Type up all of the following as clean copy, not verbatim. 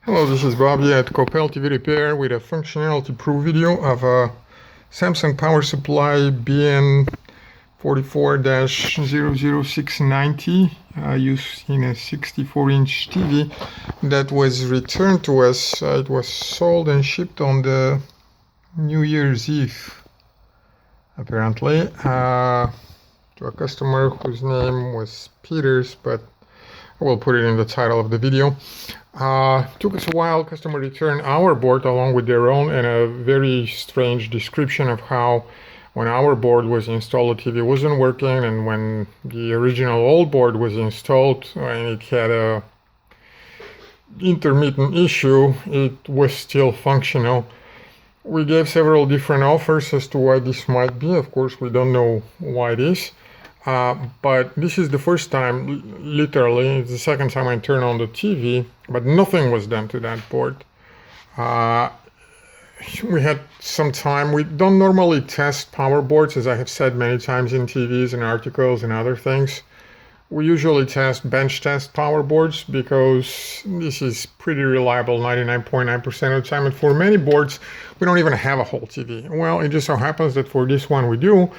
Hello, this is Bobby at Copel TV Repair with a functionality proof video of a Samsung power supply BN44-0690 used in a 64-inch TV that was returned to us. It was sold and shipped on the New Year's Eve, apparently, to a customer whose name was Peeters, but I will put it in the title of the video. Took us a while. Customer returned our board along with their own and a very strange description of how when our board was installed the TV wasn't working, and when the original old board was installed and it had a intermittent issue, it was still functional. We gave several different offers as to why this might be. Of course, we don't know why it is. But this is the first time, literally, it's the second time I turn on the TV, but nothing was done to that board. We had some time. We don't normally test power boards, as I have said many times in TVs and articles and other things. We usually bench test power boards because this is pretty reliable 99.9% of the time. And for many boards, we don't even have a whole TV. Well, it just so happens that for this one we do.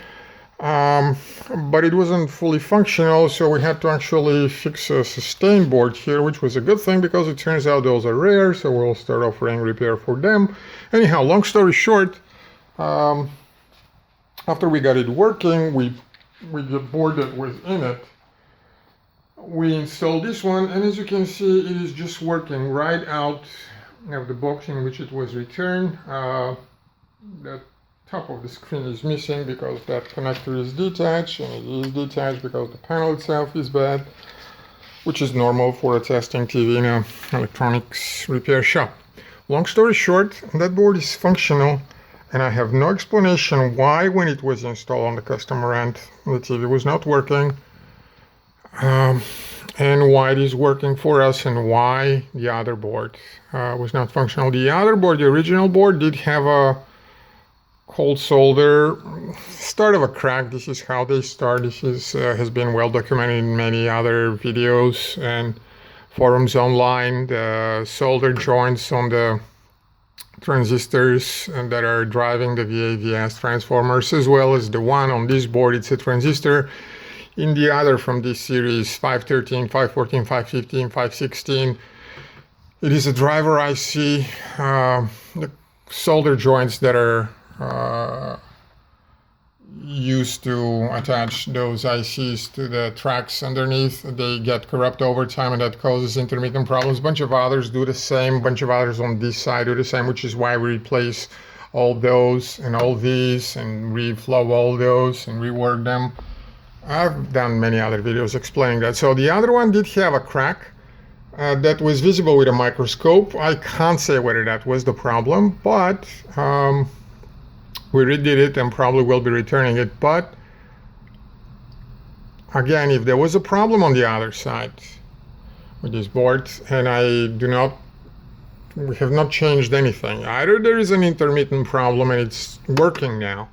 But it wasn't fully functional, so we had to actually fix a sustain board here, which was a good thing because it turns out those are rare, so we'll start offering repair for them. Anyhow, long story short, after we got it working, with the board that was in it, we installed this one, and as you can see, it is just working right out of the box in which it was returned. That top of the screen is missing because that connector is detached, and it is detached because the panel itself is bad, which is normal for a testing TV in an electronics repair shop. Long story short, that board is functional, and I have no explanation why when it was installed on the customer end the TV was not working, and why it is working for us, and why the other board was not functional. The other board, the original board, did have a cold solder, start of a crack. This is how they start. This has been well documented in many other videos and forums online. The solder joints on the transistors that are driving the VA/VS transformers, as well as the one on this board. It's a transistor. In the other from this series, 513, 514, 515, 516, it is a driver IC. The solder joints that are used to attach those ICs to the tracks underneath, they get corrupt over time, and that causes intermittent problems. A bunch of others do the same. A bunch of others on this side do the same, which is why we replace all those and all these and reflow all those and rework them. I've done many other videos explaining that. So the other one did have a crack that was visible with a microscope. I can't say whether that was the problem, but we redid it and probably will be returning it. But again, if there was a problem on the other side with this board, and we have not changed anything. Either there is an intermittent problem and it's working now,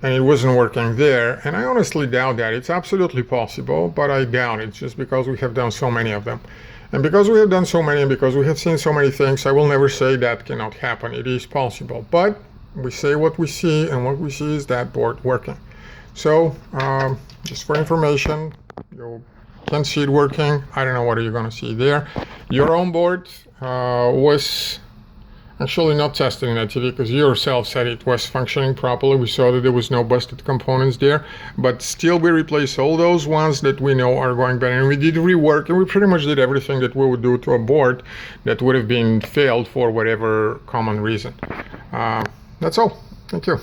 and it wasn't working there, and I honestly doubt that. It's absolutely possible, but I doubt it, just because we have done so many of them. And because we have done so many, and because we have seen so many things, I will never say that cannot happen. It is possible, but we say what we see, and what we see is that board working. So just for information, you can see it working. I don't know what you're going to see there. Your own board was actually not tested in that TV because you yourself said it was functioning properly. We saw that there was no busted components there, but still we replaced all those ones that we know are going bad, and we did rework, and we pretty much did everything that we would do to a board that would have been failed for whatever common reason. That's all. Thank you.